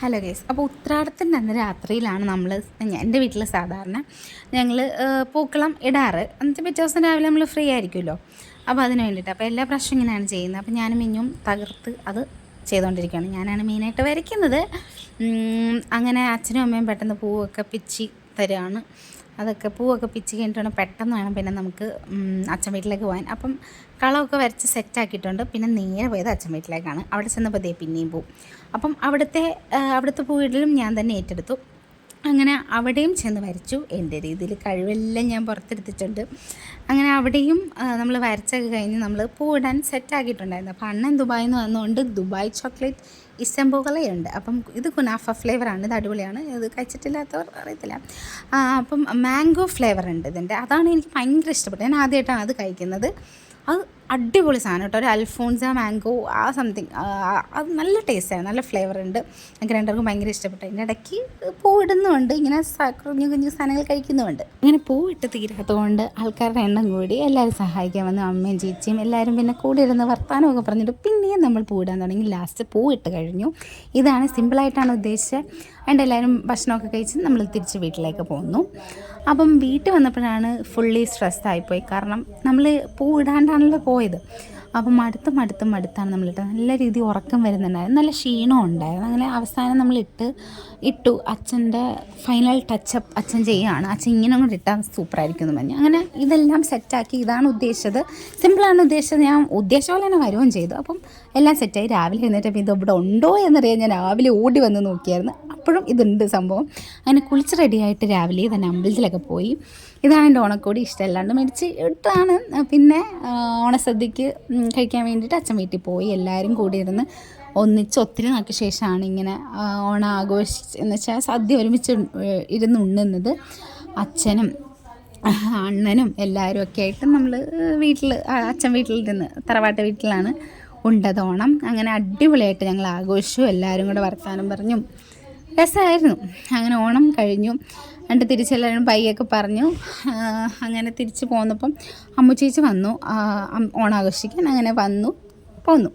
Hello guys, അപ്പോൾ ഉത്രാടത്തിൻ്റെ അന്ന് രാത്രിയിലാണ് നമ്മൾ എൻ്റെ വീട്ടിൽ സാധാരണ ഞങ്ങൾ പൂക്കളം ഇടാറ്. എന്നിട്ട് പിറ്റേ ദിവസം രാവിലെ നമ്മൾ ഫ്രീ ആയിരിക്കുമല്ലോ, അപ്പോൾ അതിന് വേണ്ടിയിട്ട്. അപ്പോൾ എല്ലാ പ്രാവശ്യം ഇങ്ങനെയാണ് ചെയ്യുന്നത്. അപ്പോൾ ഞാനും മിഞ്ഞും തകർത്ത് അത് ചെയ്തുകൊണ്ടിരിക്കുകയാണ്. ഞാനാണ് മെയിനായിട്ട് വരയ്ക്കുന്നത്. അങ്ങനെ അച്ഛനും അമ്മയും പെട്ടെന്ന് പൂവൊക്കെ പിച്ചി തരികയാണ്. അതൊക്കെ പൂവൊക്കെ പിച്ചി കഴിഞ്ഞിട്ട് പെട്ടെന്ന് വേണം പിന്നെ നമുക്ക് അച്ഛൻ വീട്ടിലേക്ക് പോകാൻ. അപ്പം കളമൊക്കെ വരച്ച് സെറ്റാക്കിയിട്ടുണ്ട്. പിന്നെ നേരെ പോയത് അച്ഛൻ വീട്ടിലേക്കാണ്. അവിടെ ചെന്നപ്പോൾ പിന്നെയും പോവും. അപ്പം അവിടുത്തെ പൂവിടലും ഞാൻ തന്നെ ഏറ്റെടുത്തു. അങ്ങനെ അവിടെയും ചെന്ന് വരച്ചു. എൻ്റെ രീതിയിൽ കഴിവെല്ലാം ഞാൻ പുറത്തെടുത്തിട്ടുണ്ട്. അങ്ങനെ അവിടെയും നമ്മൾ വരച്ചൊക്കെ കഴിഞ്ഞ് നമ്മൾ പൂവിടാൻ സെറ്റാക്കിയിട്ടുണ്ടായിരുന്നു. അപ്പോൾ അണ്ണൻ ദുബായിൽ നിന്ന് വന്നുകൊണ്ട് ദുബായ് ചോക്ലേറ്റ് ഇഷ്ടംപോലെയുണ്ട്. അപ്പം ഇത് കുനാഫ ഫ്ലേവറാണ്. ഇത് അടിപൊളിയാണ്. ഇത് കഴിച്ചിട്ടില്ലാത്തവർ അറിയത്തില്ല. അപ്പം മാംഗോ ഫ്ലേവർ ഉണ്ട് ഇതിൻ്റെ. അതാണ് എനിക്ക് ഭയങ്കര ഇഷ്ടപ്പെട്ടത്. ഞാൻ ആദ്യമായിട്ടാണ് അത് കഴിക്കുന്നത്. അത് അടിപൊളി സാധനം കേട്ടോ. ഒരു അൽഫോൺസ മാംഗോ സംതിങ്, അത് നല്ല ടേസ്റ്റാണ്, നല്ല ഫ്ലേവർ ഉണ്ട്. എനിക്ക് രണ്ടുപേർക്കും ഭയങ്കര ഇഷ്ടപ്പെട്ടു. അതിൻ്റെ ഇടയ്ക്ക് പൂവിടുന്നുമുണ്ട്, ഇങ്ങനെ കുഞ്ഞു കുഞ്ഞു സാധനങ്ങൾ കഴിക്കുന്നുമുണ്ട്. ഇങ്ങനെ പൂവിട്ട് തീരാത്തതുകൊണ്ട് ആൾക്കാരുടെ എണ്ണം കൂടി. എല്ലാവരും സഹായിക്കാൻ വന്നു, അമ്മയും ചേച്ചിയും എല്ലാവരും. പിന്നെ കൂടെ ഇരുന്ന് വർത്താനമൊക്കെ പറഞ്ഞിട്ട് പിന്നെയും നമ്മൾ പൂവിടാൻ തുടങ്ങി. ലാസ്റ്റ് പൂവിട്ട് കഴിഞ്ഞു. ഇതാണ് സിമ്പിളായിട്ടാണ് ഉദ്ദേശിച്ചത്. അതിൻ്റെ എല്ലാവരും ഭക്ഷണമൊക്കെ കഴിച്ച് നമ്മൾ തിരിച്ച് വീട്ടിലേക്ക് പോന്നു. അപ്പം വീട്ടിൽ വന്നപ്പോഴാണ് ഫുള്ളി സ്ട്രെസ്സായിപ്പോയി. കാരണം നമ്മൾ പൂവിടാണ്ടാണല്ലോ പോയത്. അപ്പം മടുത്താണ് നമ്മളിട്ട്. നല്ല രീതിയിൽ ഉറക്കം വരുന്നുണ്ടായിരുന്നു, നല്ല ക്ഷീണവും ഉണ്ടായിരുന്നു. അങ്ങനെ അവസാനം നമ്മൾ ഇട്ടു. അച്ഛൻ്റെ ഫൈനൽ ടച്ചപ്പ് അച്ഛൻ ചെയ്യുകയാണ്. അച്ഛൻ ഇങ്ങനെ അങ്ങോട്ട് ഇട്ടാൽ സൂപ്പറായിരിക്കും എന്ന് പറഞ്ഞു. അങ്ങനെ ഇതെല്ലാം സെറ്റാക്കി. ഇതാണ് ഉദ്ദേശിച്ചത്, സിമ്പിളാണ് ഉദ്ദേശിച്ചത്. ഞാൻ ഉദ്ദേശിച്ച പോലെ തന്നെ വരുകയും ചെയ്തു. അപ്പം എല്ലാം സെറ്റായി. രാവിലെ എഴുന്നേറ്റപ്പോൾ ഇത് ഇവിടെ ഉണ്ടോ എന്നറിയാൻ ഞാൻ രാവിലെ ഓടി വന്ന് നോക്കിയായിരുന്നു. അപ്പോഴും ഇതുണ്ട് സംഭവം. അങ്ങനെ കുളിച്ച് റെഡിയായിട്ട് രാവിലെ തന്നെ അമ്പലത്തിലൊക്കെ പോയി. ഇതാണ് എൻ്റെ ഓണക്കോടി. ഇഷ്ടമല്ലാണ്ട് മേടിച്ച് ഇട്ടാണ്. പിന്നെ ഓണസദ്യക്ക് കഴിക്കാൻ വേണ്ടിയിട്ട് അച്ഛൻ വീട്ടിൽ പോയി. എല്ലാവരും കൂടി ഇരുന്ന് ഒത്തിരി നാൾക്ക് ശേഷമാണ് ഇങ്ങനെ ഓണം എന്ന് വെച്ചാൽ സദ്യ ഒരുമിച്ച് ഇരുന്ന് ഉണ്ണുന്നത്. അച്ഛനും അണ്ണനും എല്ലാവരും ഒക്കെ ആയിട്ട് നമ്മൾ അച്ഛൻ വീട്ടിലിരുന്ന് തറവാട്ട് വീട്ടിലാണ് ഉണ്ടത് ഓണം. അങ്ങനെ അടിപൊളിയായിട്ട് ഞങ്ങൾ ആഘോഷിച്ചു. എല്ലാവരും കൂടെ വർത്താനം പറഞ്ഞും രസമായിരുന്നു. അങ്ങനെ ഓണം കഴിഞ്ഞു. തിരിച്ചെല്ലാവരും പയ്യൊക്കെ പറഞ്ഞു. അങ്ങനെ തിരിച്ച് പോന്നപ്പം അമ്മു ചേച്ചി വന്നു ഓണാഘോഷിക്കാൻ. അങ്ങനെ വന്നു പോന്നു.